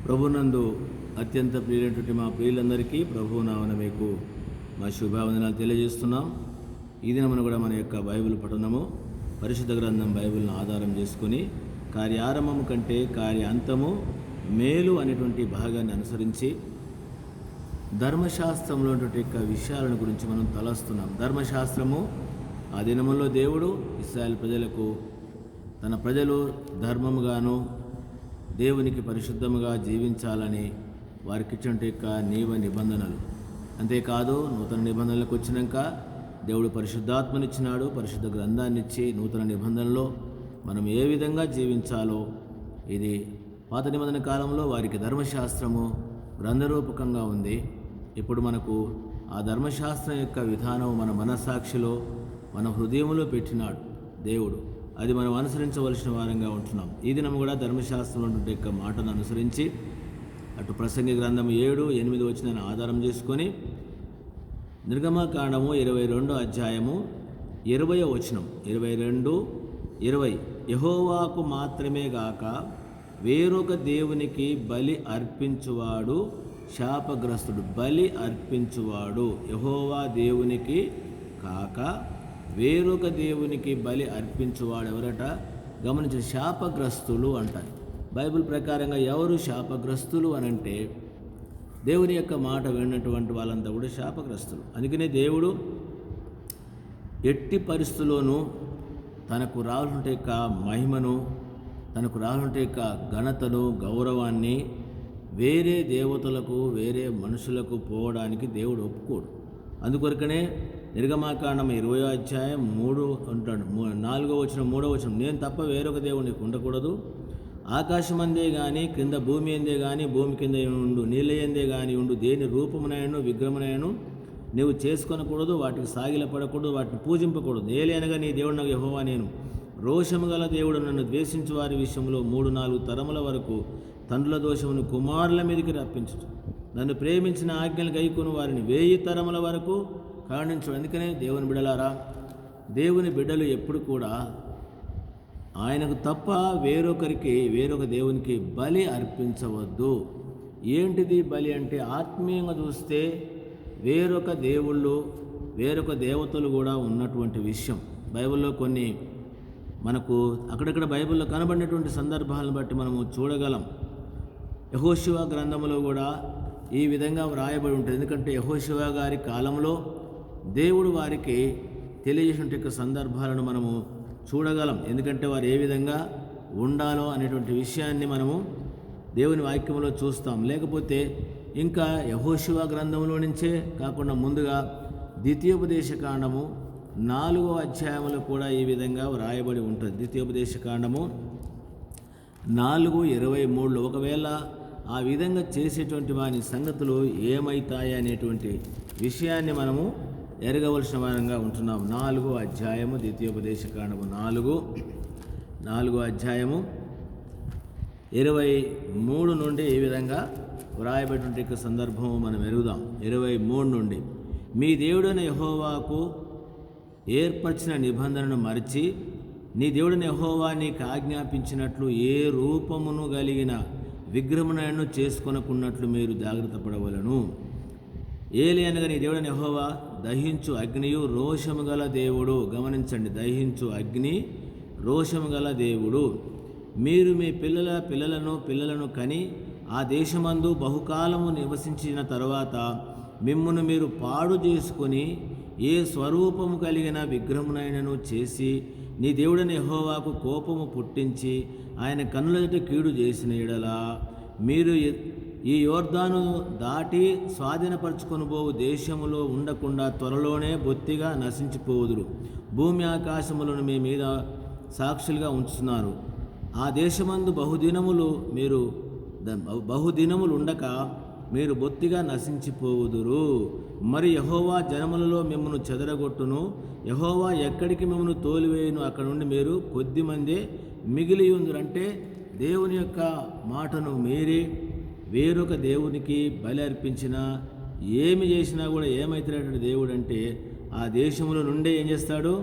ప్రభునందు అత్యంత ప్రియులైనటువంటి మా ప్రియులందరికీ ప్రభు నామమున మీకు మా శుభావందనాలు తెలియజేస్తున్నాం. ఈ దినమున కూడా మన యొక్క బైబిల్ పఠనము పరిశుద్ధ గ్రంథం బైబిల్ను ఆధారం చేసుకుని కార్యారంభము కంటే కార్యాంతము మేలు అనేటువంటి భాగాన్ని అనుసరించి ధర్మశాస్త్రంలో యొక్క విషయాలను గురించి మనం తలస్తున్నాం. ధర్మశాస్త్రము ఆ దినముల్లో దేవుడు ఇశ్రాయేలు ప్రజలకు తన ప్రజలు ధర్మముగాను దేవునికి పరిశుద్ధముగా జీవించాలని వారికి ఇచ్చిన నియమ నిబంధనలు. అంతేకాదు నూతన నిబంధనలకు వచ్చినాక దేవుడు పరిశుద్ధాత్మనిచ్చినాడు, పరిశుద్ధ గ్రంథాన్ని ఇచ్చి నూతన నిబంధనలో మనం ఏ విధంగా జీవించాలో ఇది పాత నిబంధన కాలంలో వారికి ధర్మశాస్త్రము గ్రంథరూపకంగా ఉంది. ఇప్పుడు మనకు ఆ ధర్మశాస్త్రం యొక్క విధానం మన మనస్సాక్షిలో మన హృదయంలో పెట్టినాడు దేవుడు. అది మనం అనుసరించవలసిన వారంగా ఉంటున్నాం. ఈ దినం కూడా ధర్మశాస్త్రంలో యొక్క మాటను అనుసరించి అటు ప్రసంగి గ్రంథం 7-8 వచనాన్ని ఆధారం చేసుకొని నిర్గమకాండము 22 అధ్యాయము 20వ వచనం 22-20 యెహోవాకు మాత్రమే గాక వేరొక దేవునికి బలి అర్పించువాడు శాపగ్రస్తుడు. బలి అర్పించువాడు యెహోవా దేవునికి కాక వేరొక దేవునికి బలి అర్పించువాడు ఎవరట? గమనించిన శాపగ్రస్తులు అంటారు. బైబిల్ ప్రకారంగా ఎవరు శాపగ్రస్తులు అనంటే దేవుని యొక్క మాట విన్నటువంటి వాళ్ళంతా కూడా శాపగ్రస్తులు. అందుకనే దేవుడు ఎట్టి పరిస్థితుల్లోనూ తనకు రావాలంటే యొక్క మహిమను, తనకు రావాలంటే యొక్క ఘనతను, గౌరవాన్ని వేరే దేవతలకు, వేరే మనుషులకు పోవడానికి దేవుడు ఒప్పుకోడు. అందుకొరకనే నిర్గమకాండం 20వ అధ్యాయం 3 అంటాడు, 4వ వచనం 3వ వచనం, నేను తప్ప వేరొక దేవునికి ఉండకూడదు. ఆకాశం అందే కానీ, క్రింద భూమి అందే కానీ, భూమి కింద ఉండు నీళ్ళ ఎందే కానీ ఉండు దేని రూపమునైనను విగ్రహమునైనను నీవు చేసుకొనకూడదు, వాటికి సాగిలపడకూడదు, వాటిని పూజింపకూడదు. ఏలైనగా నీ దేవుడు నాకు యెహోవా నేను. రోషము గల దేవుడు నన్ను ద్వేషించు వారి విషయంలో 3-4 తరముల వరకు తండ్రుల దోషమును కుమారుల మీదకి రప్పించు. నన్ను ప్రేమించిన ఆజ్ఞలు గైకొను వారిని 1000 తరముల వరకు కారణించు. అందుకనే దేవుని బిడ్డలారా, దేవుని బిడ్డలు ఎప్పుడు కూడా ఆయనకు తప్ప వేరొక దేవునికి బలి అర్పించవద్దు. ఏంటిది బలి అంటే? ఆత్మీయంగా చూస్తే వేరొక దేవుళ్ళు, వేరొక దేవతలు కూడా ఉన్నటువంటి విషయం బైబిల్లో కొన్ని మనకు అక్కడక్కడ బైబిల్లో కనబడినటువంటి సందర్భాలను బట్టి మనము చూడగలం. యెహోషువ గ్రంథంలో కూడా ఈ విధంగా వ్రాయబడి ఉంటుంది. ఎందుకంటే యెహోషువ గారి కాలంలో దేవుడు వారికి తెలియజేసిన సందర్భాలను మనము చూడగలం. ఎందుకంటే వారు ఏ విధంగా ఉండాలో అనేటువంటి విషయాన్ని మనము దేవుని వాక్యంలో చూస్తాం. లేకపోతే ఇంకా యెహోషువ గ్రంథంలో నుంచే కాకుండా ముందుగా ద్వితీయోపదేశకాండము 4వ అధ్యాయంలో కూడా ఈ విధంగా వ్రాయబడి ఉంటుంది. ద్వితీయోపదేశకాండము 4:23 ఒకవేళ ఆ విధంగా చేసేటువంటి వారి సంగతులు ఏమవుతాయి అనేటువంటి విషయాన్ని మనము ఎరగవలసిన వారంగా ఉంటున్నాం. 4వ అధ్యాయము ద్వితీయోపదేశకాండము 4వ అధ్యాయము 23 నుండి ఈ విధంగా వ్రాయబడినటువంటి సందర్భము మనం ఎరుగుదాం. 23 నుండి, మీ దేవుడైన యెహోవాకు ఏర్పరిచిన నిబంధనను మరిచి నీ దేవుడైన యెహోవా నీకు ఆజ్ఞాపించినట్లు ఏ రూపమును కలిగిన విగ్రహమునైనా చేసుకొనకున్నట్లు మీరు జాగ్రత్త పడవలను. ఏలి అనగా నీ దేవుడైన యెహోవా దహించు అగ్నియు రోషము గల దేవుడు. గమనించండి, దహించు అగ్ని రోషము గల దేవుడు. మీరు మీ పిల్లలను కని ఆ దేశమందు బహుకాలము నివసించిన తరువాత మిమ్మును మీరు పాడు చేసుకొని ఏ స్వరూపము కలిగిన విగ్రహమునైనను చేసి నీ దేవుడైన యెహోవాకు కోపము పుట్టించి ఆయన కన్నులెదుట కీడు చేసిన యెడల మీరు ఈ యోర్దాను దాటి స్వాధీనపరచుకొనిపోవు దేశములో ఉండకుండా త్వరలోనే బొత్తిగా నశించిపోవుదురు. భూమి ఆకాశములను మీ మీద సాక్షులుగా ఉంచుతున్నారు. ఆ దేశమందు బహుదినములు ఉండక మీరు బొత్తిగా నశించిపోవుదురు. మరి యెహోవా జనములలో మిమ్మల్ని చెదరగొట్టును. యెహోవా ఎక్కడికి మిమ్మల్ని తోలివేయును, అక్కడ నుండి మీరు కొద్దిమందే మిగిలి ఉందురు. అంటే దేవుని యొక్క మాటను మీరి వేరొక దేవునికి బలి అర్పించినా ఏమి చేసినా కూడా ఏమవుతాడు దేవుడు అంటే ఆ దేశంలో నుండే ఏం చేస్తాడు?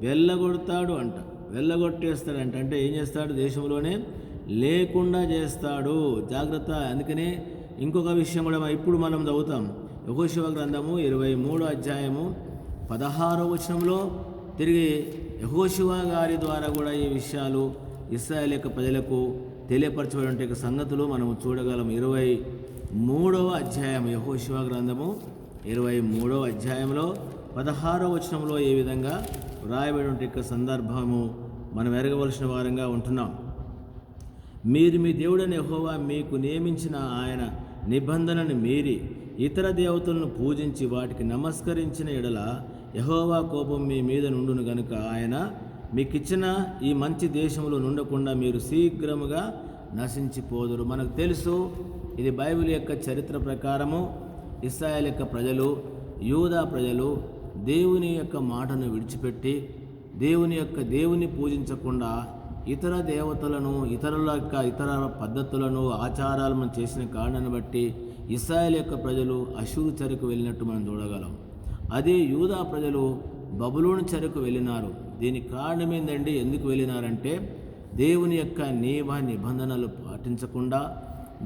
వెళ్ళగొడతాడు అంట. వెళ్ళగొట్టేస్తాడంట. అంటే ఏం చేస్తాడు? దేశంలోనే లేకుండా చేస్తాడు. జాగ్రత్త. అందుకనే ఇంకొక విషయం కూడా ఇప్పుడు మనం చదువుతాం. యెహోషువ గ్రంథము 23వ అధ్యాయము 16వ వచనంలో తిరిగి యెహోషువ గారి ద్వారా కూడా ఈ విషయాలు ఇశ్రాయేలు యొక్క ప్రజలకు తెలియపరచబడిన సంగతులు మనము చూడగలం. 23వ అధ్యాయం, యెహోషువ గ్రంథము 23వ అధ్యాయంలో 16వ వచనంలో ఏ విధంగా వ్రాయబడిన సందర్భము మనం ఎరగవలసిన వారంగా ఉంటున్నాం. మీరు మీ దేవుడైన యెహోవా మీకు నియమించిన ఆయన నిబంధనను మీరి ఇతర దేవతలను పూజించి వాటికి నమస్కరించిన ఎడల యెహోవా కోపం మీ మీద నుండును గనుక ఆయన మీకిచ్చిన ఈ మంచి దేశంలో నుండకుండా మీరు శీఘ్రముగా నశించిపోదురు. మనకు తెలుసు, ఇది బైబిల్ యొక్క చరిత్ర ప్రకారము ఇశ్రాయేలు యొక్క ప్రజలు, యూదా ప్రజలు దేవుని యొక్క మాటను విడిచిపెట్టి దేవుని పూజించకుండా ఇతర దేవతలను, ఇతర పద్ధతులను, ఆచారాలను చేసిన కారణాన్ని బట్టి ఇశ్రాయేలు యొక్క ప్రజలు అషూరు చెరకు వెళ్ళినట్టు మనం చూడగలం. అదే యూదా ప్రజలు బబులోను చెరకు వెళ్ళినారు. దీనికి కారణం ఏందండి? ఎందుకు వెళ్ళినారంటే దేవుని యొక్క నిబంధనలు పాటించకుండా,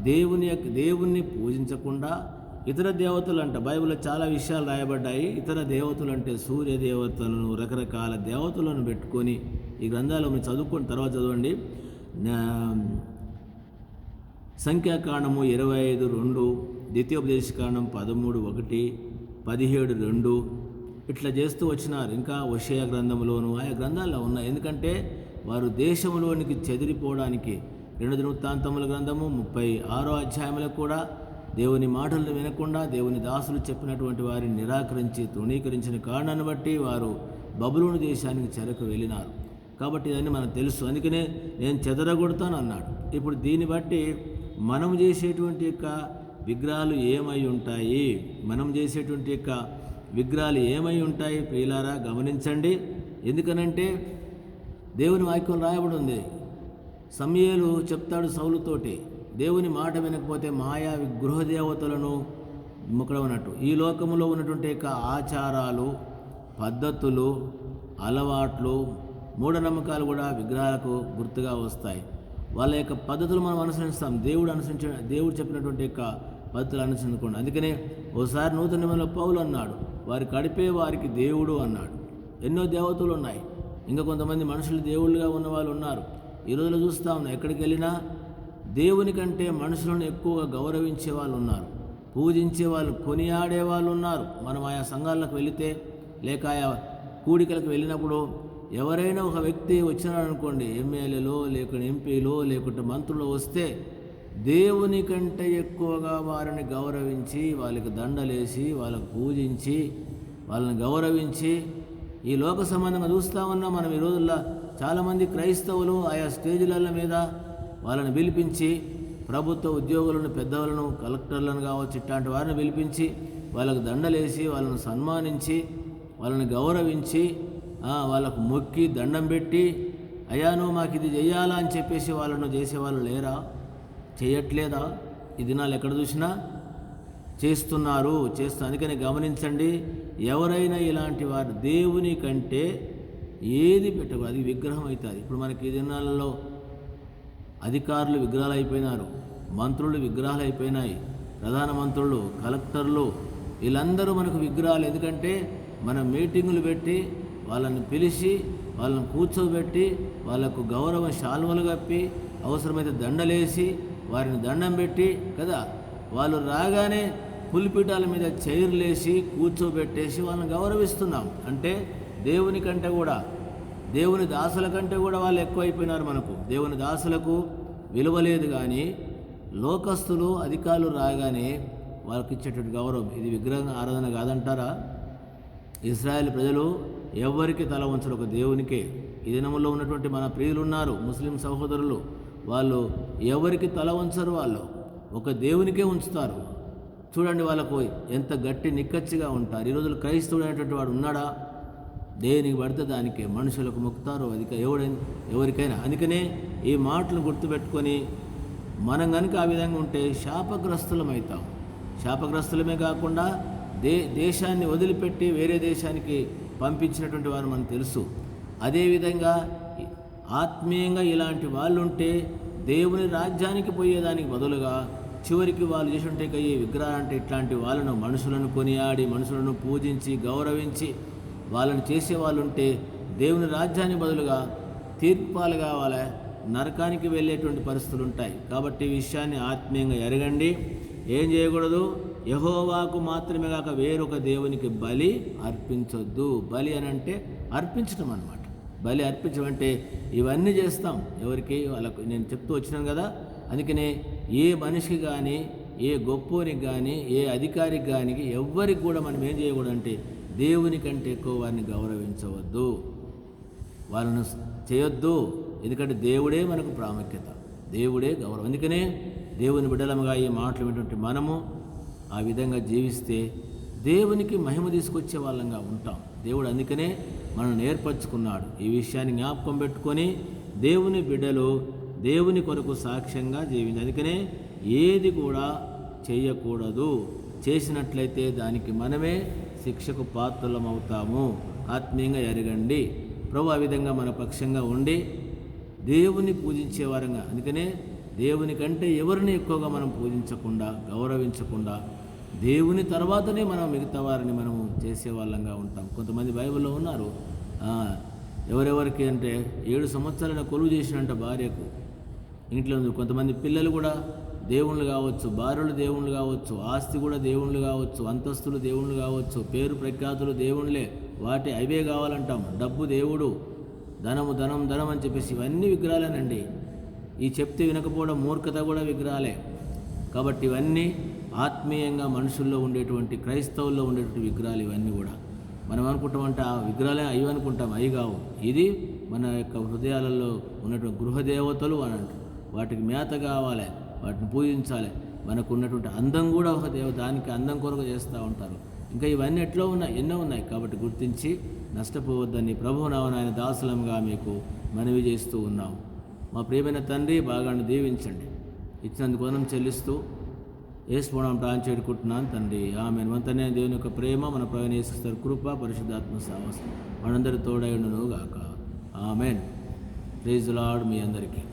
దేవుణ్ణి పూజించకుండా ఇతర దేవతలు అంట. బైబిల్లో చాలా విషయాలు రాయబడ్డాయి. ఇతర దేవతలు అంటే సూర్య దేవతలను, రకరకాల దేవతలను పెట్టుకొని ఈ గ్రంథాలు మీరు చదువుకున్న తర్వాత చదవండి. సంఖ్యాకాండము 25:2, ద్వితీయోపదేశకాండం 13:1, 17:2 ఇట్లా చేస్తూ వచ్చినారు. ఇంకా హోషేయ గ్రంథంలోను ఆయా గ్రంథాల్లో ఉన్నాయి. ఎందుకంటే వారు దేశంలోనికి చెదిరిపోవడానికి 2 దినవృత్తాంతముల గ్రంథము 36వ అధ్యాయంలో కూడా దేవుని మాటలను వినకుండా దేవుని దాసులు చెప్పినటువంటి వారిని నిరాకరించి తృణీకరించిన కారణాన్ని బట్టి వారు బబులోను దేశానికి చెరకు వెళ్ళినారు. కాబట్టి ఇదన్నీ మనకు తెలుసు. అందుకనే నేను చెదరగొడతాను అన్నాడు. ఇప్పుడు దీన్ని బట్టి మనం చేసేటువంటి యొక్క విగ్రహాలు ఏమై ఉంటాయి? విగ్రహాలు ఏమై ఉంటాయి ప్రియులారా? గమనించండి. ఎందుకనంటే దేవుని వాక్యం రాయబడి ఉంది. సమూయేలు చెప్తాడు సౌలుతోటి, దేవుని మాట వినకపోతే మాయా గృహదేవతలను మొక్కడమన్నట్టు. ఈ లోకంలో ఉన్నటువంటి యొక్క ఆచారాలు, పద్ధతులు, అలవాట్లు, మూఢనమ్మకాలు కూడా విగ్రహాలకు గుర్తుగా వస్తాయి. వాళ్ళ యొక్క పద్ధతులు మనం అనుసరిస్తాం. దేవుడు చెప్పినటువంటి యొక్క పద్ధతులు అనుసరించకుండా. అందుకనే ఓసారి నూతన నిబంధనలో పౌలు అన్నాడు, వారి కడిపే వారికి దేవుడు అన్నాడు. ఎన్నో దేవతలు ఉన్నాయి. ఇంకా కొంతమంది మనుషులు దేవుళ్ళుగా ఉన్న వాళ్ళు ఉన్నారు. ఈ రోజులో చూస్తూ ఉన్నాం, ఎక్కడికి వెళ్ళినా దేవుని కంటే మనుషులను ఎక్కువగా గౌరవించే వాళ్ళు ఉన్నారు, పూజించే వాళ్ళు, కొనియాడే వాళ్ళు ఉన్నారు. మనం ఆయా సంఘాలకు వెళితే లేక ఆయా కూడికలకు వెళ్ళినప్పుడు ఎవరైనా ఒక వ్యక్తి వచ్చినాడు అనుకోండి, ఎమ్మెల్యేలో లేకుంటే ఎంపీలో లేకుంటే మంత్రులు వస్తే దేవుని కంటే ఎక్కువగా వారిని గౌరవించి, వాళ్ళకి దండలేసి, వాళ్ళకు పూజించి, వాళ్ళని గౌరవించి ఈ లోక సంబంధంగా చూస్తూ ఉన్నాం మనం. ఈ రోజుల్లో చాలామంది క్రైస్తవులు ఆయా స్టేజీల మీద వాళ్ళని పిలిపించి, ప్రభుత్వ ఉద్యోగులను, పెద్దవాళ్ళను, కలెక్టర్లను కావచ్చు, ఇట్లాంటి వారిని పిలిపించి వాళ్ళకు దండలేసి, వాళ్ళను సన్మానించి, వాళ్ళని గౌరవించి, వాళ్ళకు మొక్కి దండం పెట్టి, అయ్యా నువ్వు మాకు ఇది చెయ్యాలా అని చెప్పేసి వాళ్ళను చేసేవాళ్ళు లేరా? చేయట్లేదా? ఈ దినాలు ఎక్కడ చూసినా చేస్తున్నారు. అందుకని గమనించండి, ఎవరైనా ఇలాంటి వారు దేవుని కంటే ఏది పెట్టకూడదు, అది విగ్రహం అవుతుంది. ఇప్పుడు మనకి ఈ దినాలలో అధికారులు విగ్రహాలు అయిపోయినారు, మంత్రులు విగ్రహాలు అయిపోయినాయి, ప్రధానమంత్రులు, కలెక్టర్లు, వీళ్ళందరూ మనకు విగ్రహాలు. ఎందుకంటే మనం మీటింగులు పెట్టి వాళ్ళని పిలిచి, వాళ్ళని కూర్చోబెట్టి, వాళ్ళకు గౌరవ శాల్వలు కప్పి, అవసరమైతే దండలేసి, వారిని దండం పెట్టి కదా, వాళ్ళు రాగానే పులిపీఠాల మీద చైర్లేసి కూర్చోబెట్టేసి వాళ్ళని గౌరవిస్తున్నాం. అంటే దేవుని కంటే కూడా, దేవుని దాసుల కంటే కూడా వాళ్ళు ఎక్కువైపోయినారు మనకు. దేవుని దాసులకు విలువ లేదు, కానీ లోకస్తులు, అధికారులు రాగానే వాళ్ళకి ఇచ్చేటువంటి గౌరవం, ఇది విగ్రహ ఆరాధన కాదంటారా? ఇశ్రాయేల్ ప్రజలు ఎవరికి తల వంచరు, ఒక దేవునికే. ఈ దినములో ఉన్నటువంటి మన ప్రియులు ఉన్నారు, ముస్లిం సహోదరులు, వాళ్ళు ఎవరికి తల వంచరు, వాళ్ళు ఒక దేవునికే ఉంచుతారు. చూడండి వాళ్ళకు ఎంత గట్టి నిక్కచ్చిగా ఉంటారు. ఈ రోజులు క్రైస్తవుడు అనేటువంటి వాడు ఉన్నాడా? దేనికి పడితే దానికే మనుషులకు మొక్కుతారు, అది ఎవరికైనా. అందుకనే ఈ మాటలు గుర్తుపెట్టుకొని మనం కనుక ఆ విధంగా ఉంటే శాపగ్రస్తులమవుతాం. శాపగ్రస్తులమే కాకుండా దేశాన్ని వదిలిపెట్టి వేరే దేశానికి పంపించినటువంటి వారు మనకు తెలుసు. అదేవిధంగా ఆత్మీయంగా ఇలాంటి వాళ్ళు ఉంటే దేవుని రాజ్యానికి పోయేదానికి బదులుగా చివరికి వాళ్ళు చేస్తుంటే ఈ విగ్రహాలు అంటే ఇట్లాంటి వాళ్ళను మనుషులను కొనియాడి మనుషులను పూజించి గౌరవించి వాళ్ళని చేసేవాళ్ళు ఉంటే దేవుని రాజ్యానికి బదులుగా తీర్పాలు కావాలి, నరకానికి వెళ్ళేటువంటి పరిస్థితులు ఉంటాయి. కాబట్టి ఈ విషయాన్ని ఆత్మీయంగా ఎరగండి. ఏం చేయకూడదు? యెహోవాకు మాత్రమే కాక వేరొక దేవునికి బలి అర్పించొద్దు. బలి అని అంటే అర్పించడం అన్నమాట. బలి అర్పించడం అంటే ఇవన్నీ చేస్తాం. ఎవరికి? వాళ్ళకు నేను చెప్తూ వచ్చినాను కదా. అందుకనే ఏ మనిషికి కానీ, ఏ గొప్పోనికి కానీ, ఏ అధికారికి కానీ ఎవ్వరికి కూడా మనం ఏం చేయకూడదంటే దేవుని కంటే ఎక్కువ వారిని గౌరవించవద్దు, వాళ్ళను చేయొద్దు. ఎందుకంటే దేవుడే మనకు ప్రాముఖ్యత, దేవుడే గౌరవం. అందుకనే దేవుని బిడ్డలముగా ఈ మాటలు వింటుంటే మనము ఆ విధంగా జీవిస్తే దేవునికి మహిమ తీసుకొచ్చే వాళ్ళంగా ఉంటాం. దేవుడు అందుకనే మనం నేర్పరచుకున్నాడు. ఈ విషయాన్ని జ్ఞాపకం పెట్టుకొని దేవుని బిడ్డలు దేవుని కొరకు సాక్ష్యంగా జీవించాలి. అందుకనే ఏది కూడా చేయకూడదు. చేసినట్లయితే దానికి మనమే శిక్షకు పాత్రలం అవుతాము. ఆత్మీయంగా ఎరగండి. ప్రభు ఆ విధంగా మన పక్షంగా ఉండి దేవుని పూజించే వారంగా, అందుకనే దేవుని కంటే ఎవరిని ఎక్కువగా మనం పూజించకుండా గౌరవించకుండా దేవుని తర్వాతనే మనం మిగతా వారిని మనము చేసేవాళ్ళంగా ఉంటాం. కొంతమంది బైబిల్లో ఉన్నారు, ఎవరెవరికి అంటే 7 సంవత్సరాల కొలువు చేసినంట భార్యకు ఇంట్లో ఉంది. కొంతమంది పిల్లలు కూడా దేవుళ్ళు కావచ్చు, భార్యలు దేవుళ్ళు కావచ్చు, ఆస్తి కూడా దేవుళ్ళు కావచ్చు, అంతస్తులు దేవుళ్ళు కావచ్చు, పేరు ప్రఖ్యాతులు దేవుళ్ళే, వాటి అవే కావాలంటాం. డబ్బు దేవుడు, ధనము ధనం ధనం అని చెప్పేసి ఇవన్నీ విగ్రహాలేనండి. ఈ చెప్తే వినకపోవడం మూర్ఖత కూడా విగ్రహాలే. కాబట్టి ఇవన్నీ ఆత్మీయంగా మనుషుల్లో ఉండేటువంటి, క్రైస్తవుల్లో ఉండేటువంటి విగ్రహాలు ఇవన్నీ కూడా. మనం అనుకుంటామంటే ఆ విగ్రహాలే అవి అనుకుంటాం, అవి కావు. ఇది మన యొక్క హృదయాలలో ఉన్నటువంటి గృహదేవతలు అని అంటారు. వాటికి మేత కావాలి, వాటిని పూజించాలి. మనకు ఉన్నటువంటి అందం కూడా ఒక దానికి అందం కొరకు చేస్తూ ఉంటారు. ఇంకా ఇవన్నీ ఎట్లా ఉన్నాయి, ఎన్నో ఉన్నాయి. కాబట్టి గుర్తించి నష్టపోవద్దని ప్రభువునామమున ఆయన దాసులంగా మీకు మనవి చేస్తూ ఉన్నాం. మా ప్రియమైన తండ్రి, భాగాన్ని దీవించండి. ఇచ్చినందుకు వందనం చెల్లిస్తూ యేసునామమున ప్రార్థన చేడుకుంటున్నాను తండ్రి, ఆమేన్. వంతనే దేవుని యొక్క ప్రేమ, మన ప్రభువైన యేసుక్రీస్తు కృప, పరిశుద్ధాత్మ సహవాసం మనందరి తోడై ఉండును గాక. ఆమేన్. Praise the Lord. మీ అందరికీ